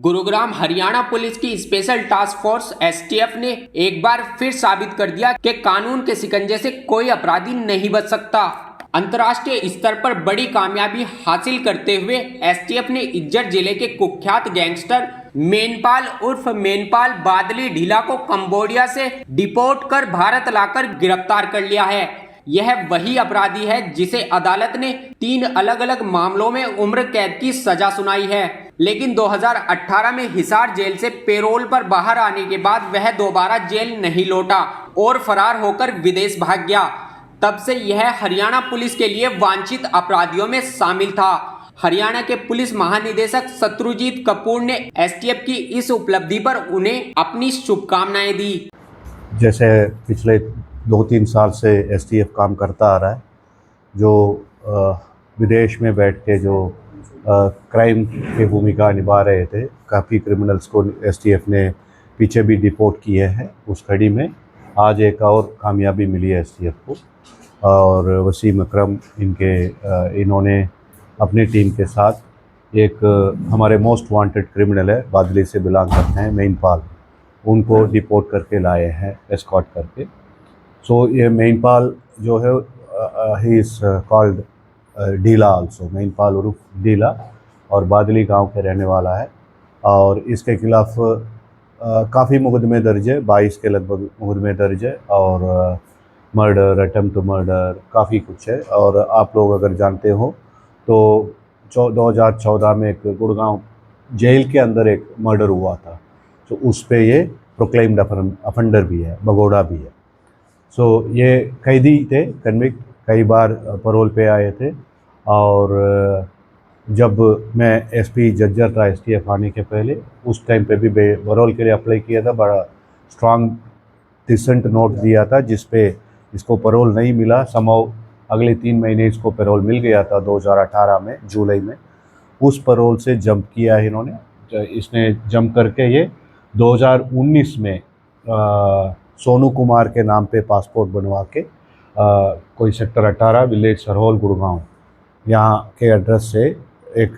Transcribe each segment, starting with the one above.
Gurugram Haryana police की special task force STF ने एक बार फिर साबित कर दिया कि कानून के शिकंजे से कोई अपराधी नहीं बच सकता। अंतर्राष्ट्रीय स्तर पर बड़ी कामयाबी हासिल करते हुए एसटीएफ ने इज्जत जिले के कुख्यात गैंगस्टर मेनपाल उर्फ मेनपाल बादली ढीला को कंबोडिया से डिपोर्ट कर भारत लाकर गिरफ्तार कर लिया है। यह वही अपराधी है जिसे अदालत ने 3 अलग अलग मामलों में उम्र कैद की सजा सुनाई है, लेकिन 2018 में हिसार जेल से पेरोल पर बाहर आने के बाद वह दोबारा जेल नहीं लौटा और फरार होकर विदेश भाग गया। तब से यह हरियाणा पुलिस के लिए वांछित अपराधियों में शामिल था। हरियाणा के पुलिस महानिदेशक शत्रुजीत कपूर ने एसटीएफ की इस उपलब्धि पर उन्हें अपनी शुभकामनाएं दी। जैसे पिछले 2-3 साल से एसटीएफ काम करता आ रहा है, जो विदेश में बैठ के जो क्राइम की भूमिका निभा रहे थे, काफ़ी क्रिमिनल्स को एसटीएफ ने पीछे भी डिपोर्ट किए हैं। उस कड़ी में आज एक और कामयाबी मिली है एसटीएफ को, और वसीम अकरम इन्होंने अपनी टीम के साथ एक हमारे मोस्ट वांटेड क्रिमिनल है, बादली से बिलोंग करते हैं, मेनपाल, उनको डिपोर्ट करके लाए हैं, एस्कॉर्ट करके। सो ये मेनपाल जो है ही इज़ कॉल्ड ढीला आल्सो, मेनपाल उर्फ ढीला, और बादली गांव के रहने वाला है। और इसके खिलाफ काफ़ी मुकदमे दर्ज है, 22 के लगभग मुकदमे दर्ज है, और मर्डर, अटेम्प्ट टू मर्डर, काफ़ी कुछ है। और आप लोग अगर जानते हो तो 2014 में एक गुड़गांव जेल के अंदर एक मर्डर हुआ था, तो उस पे ये प्रोक्लेम्ड अफेंडर भी है, भगोड़ा भी है। सो ये कैदी थे, कन्विक्ट, कई बार पैरोल पे आए थे। और जब मैं एसपी जज्जर था एसटीएफ आने के पहले, उस टाइम पे भी पैरोल के लिए अप्लाई किया था, बड़ा स्ट्रांग डिसेंट नोट दिया था जिस पे इसको पैरोल नहीं मिला। समहाउ अगले 3 महीने इसको पैरोल मिल गया था 2018 में, जुलाई में। उस पैरोल से जंप किया है इन्होंने। इसने जंप करके ये 2019 में सोनू कुमार के नाम पे पासपोर्ट बनवा के कोई सेक्टर 18 विलेज सरहोल गुड़गांव यहाँ के एड्रेस से एक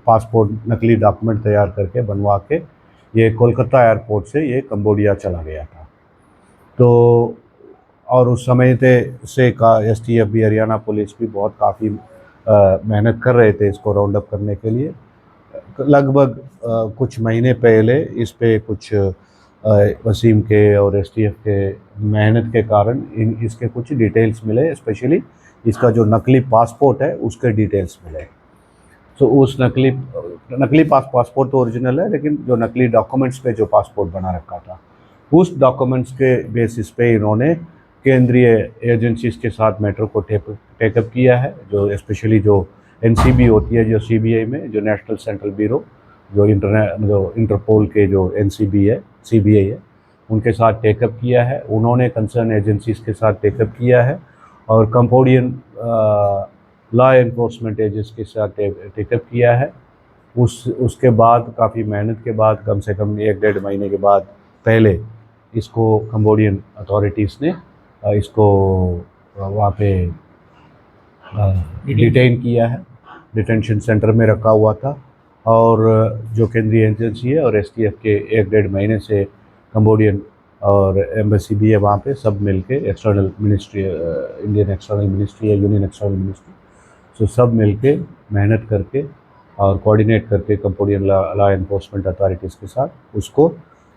पासपोर्ट नकली डॉक्यूमेंट तैयार करके बनवा के ये कोलकाता एयरपोर्ट से ये कंबोडिया चला गया था। तो और उस समय से एसटीएफ भी, हरियाणा पुलिस भी बहुत काफ़ी मेहनत कर रहे थे इसको राउंड अप करने के लिए। लगभग कुछ महीने पहले इस पे कुछ वसीम के और एसटीएफ के मेहनत के कारण इसके कुछ डिटेल्स मिले, स्पेशली इसका जो नकली पासपोर्ट है उसके डिटेल्स मिले। तो उस नकली पासपोर्ट तो ओरिजिनल है, लेकिन जो नकली डॉक्यूमेंट्स पे जो पासपोर्ट बना रखा था, उस डॉक्यूमेंट्स के बेसिस पे इन्होंने केंद्रीय एजेंसीज के साथ मैटर को टेकअप किया है। जो स्पेशली जो एनसीबी होती है, जो सीबीआई में, जो नेशनल सेंट्रल ब्यूरो, जो इंटरपोल के जो एनसीबी है, सीबीआई है, उनके साथ टेकअप किया है। उन्होंने कंसर्न एजेंसीज के साथ टेकअप किया है, और कंबोडियन लॉ एनफोर्समेंट एजेंसी के साथ टेकअप किया है। उसके बाद काफ़ी मेहनत के बाद, कम से कम 1-1.5 महीने के बाद, पहले इसको कंबोडियन अथॉरिटीज़ ने इसको वहाँ पे डिटेन किया है, डिटेंशन सेंटर में रखा हुआ था। और जो केंद्रीय एजेंसी है और एसटीएफ के 1-1.5 महीने से कंबोडियन और एम्बेसी भी है वहाँ पे, सब मिलके external ministry, Indian external ministry या यूनियन एक्सटर्नल मिनिस्ट्री, सो सब मिलके मेहनत करके और कोऑर्डिनेट करके कंबोडियन लॉ एनफोर्समेंट अथॉरिटीज़ के साथ उसको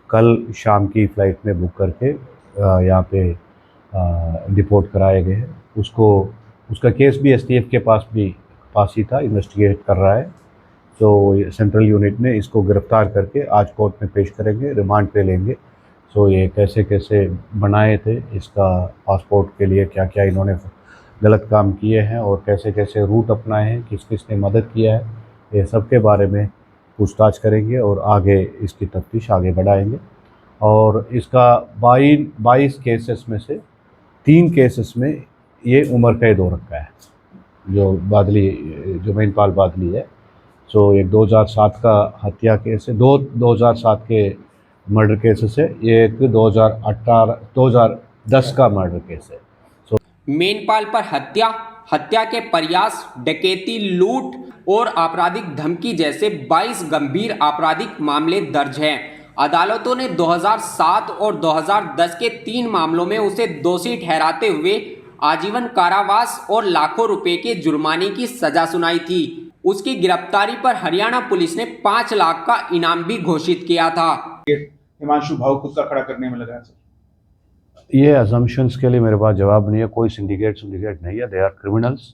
कल शाम की फ़्लाइट में बुक करके यहाँ पे डिपोर्ट कराए गए हैं। उसका केस भी एसटीएफ के पास ही था, इन्वेस्टिगेट कर रहा है। तो सेंट्रल यूनिट ने इसको गिरफ्तार करके आज कोर्ट में पेश करेंगे, रिमांड पे लेंगे। सो ये कैसे कैसे बनाए थे, इसका पासपोर्ट के लिए क्या क्या इन्होंने गलत काम किए हैं, और कैसे कैसे रूट अपनाए हैं, किस किस ने मदद किया है, ये सब के बारे में पूछताछ करेंगे और आगे इसकी तफ्तीश आगे बढ़ाएंगे। और इसका 22 केसेस में से 3 केसेस में ये उम्र कैद हो रखा है, जो मेनपाल बादली है। सो एक 2007 का हत्या केस है, 2007 के मर्डर केसेस है, एक 2010 का मर्डर केस है। मेनपाल पर हत्या, हत्या के प्रयास, डकैती, लूट और आपराधिक धमकी जैसे 22 गंभीर आपराधिक मामले दर्ज हैं। अदालतों ने 2007 और 2010 के 3 मामलों में उसे दोषी ठहराते हुए आजीवन कारावास और लाखों रुपए के जुर्माने की सजा सुनाई थी। उसकी गिरफ्तारी पर हरियाणा पुलिस ने 5 लाख का इनाम भी घोषित किया था। हिमांशु भाव खुद का खड़ा करने में लगा है सर। ये असम्पशंस के लिए मेरे पास जवाब नहीं है। कोई सिंडिकेट नहीं है। They are criminals,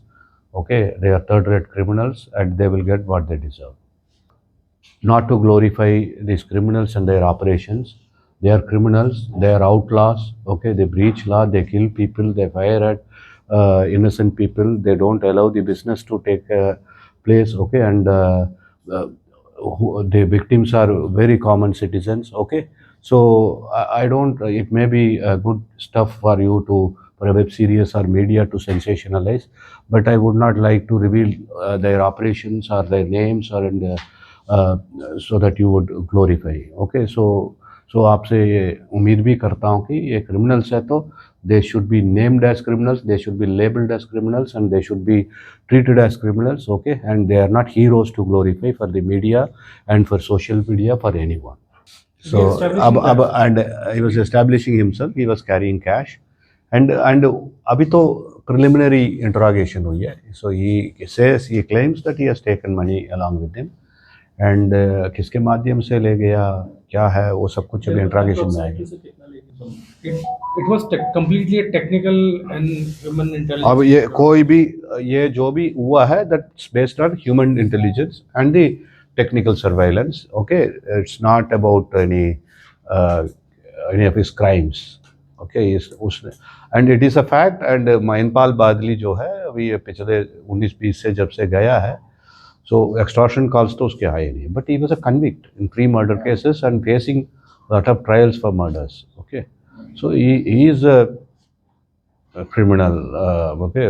okay, they are third rate criminals and they will get what they deserve. Not to glorify these criminals and their operations. They are criminals, they are outlaws, okay, they breach law, they kill people, they fire at innocent people, they don't allow the business to take place, okay, and the victims are very common citizens, okay. So I don't, it may be good stuff for you to, for a web series or media to sensationalize, but I would not like to reveal their operations or their names or so that you would glorify, okay. So आपसे ये उम्मीद भी करता हूँ कि ये criminals है तो they should be named as criminals, they should be labeled as criminals and they should be treated as criminals, okay, and they are not heroes to glorify for the media and for social media for anyone. So and he was establishing himself, he was carrying cash and अभी तो preliminary interrogation हुई है. So he claims that he has taken money along with him. And किसके माध्यम से ले गया, क्या है, वो सब कुछ अभी इंट्रागेशन में आएगा. It was completely a technical and human intelligence. अब ये कोई भी, ये जो भी हुआ है, that's based on human intelligence and the technical surveillance, okay. It's not about any of his crimes, okay. उसने and it is a fact. and महिंदपाल बादली जो है अभी पिछले 19-20 से जब से गया है, so extortion calls to uske aaye nahi, but he was a convict in 3 murder cases and facing a lot of trials for murders, okay. So he is a criminal, okay,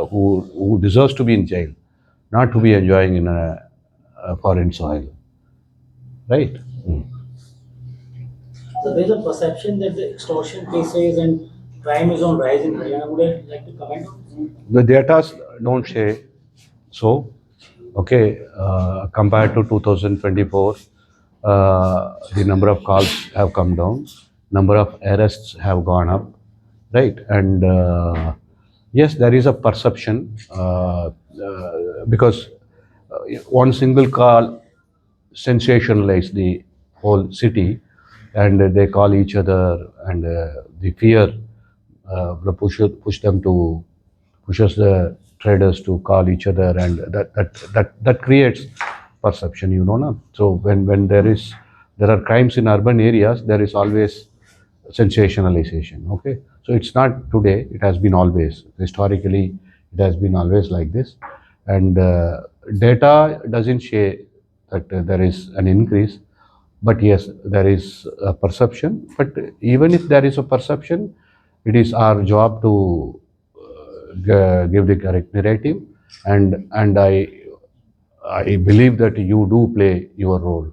who deserves to be in jail, not to be enjoying in a foreign soil, right. So there's a perception that the extortion cases and crime is on rise in Haryana. Would you like to comment on this? The data don't say so. Okay, compared to 2024, the number of calls have come down, number of arrests have gone up, right? And yes, there is a perception because one single call sensationalized the whole city, and they call each other, and the fear pushes the traders to call each other, and that creates perception, you know, na? So when there are crimes in urban areas, there is always sensationalization, okay. So it's not today, it has been always, historically it has been always like this, and data doesn't say that there is an increase, but yes, there is a perception. But even if there is a perception, it is our job to give the correct narrative, and I believe that you do play your role.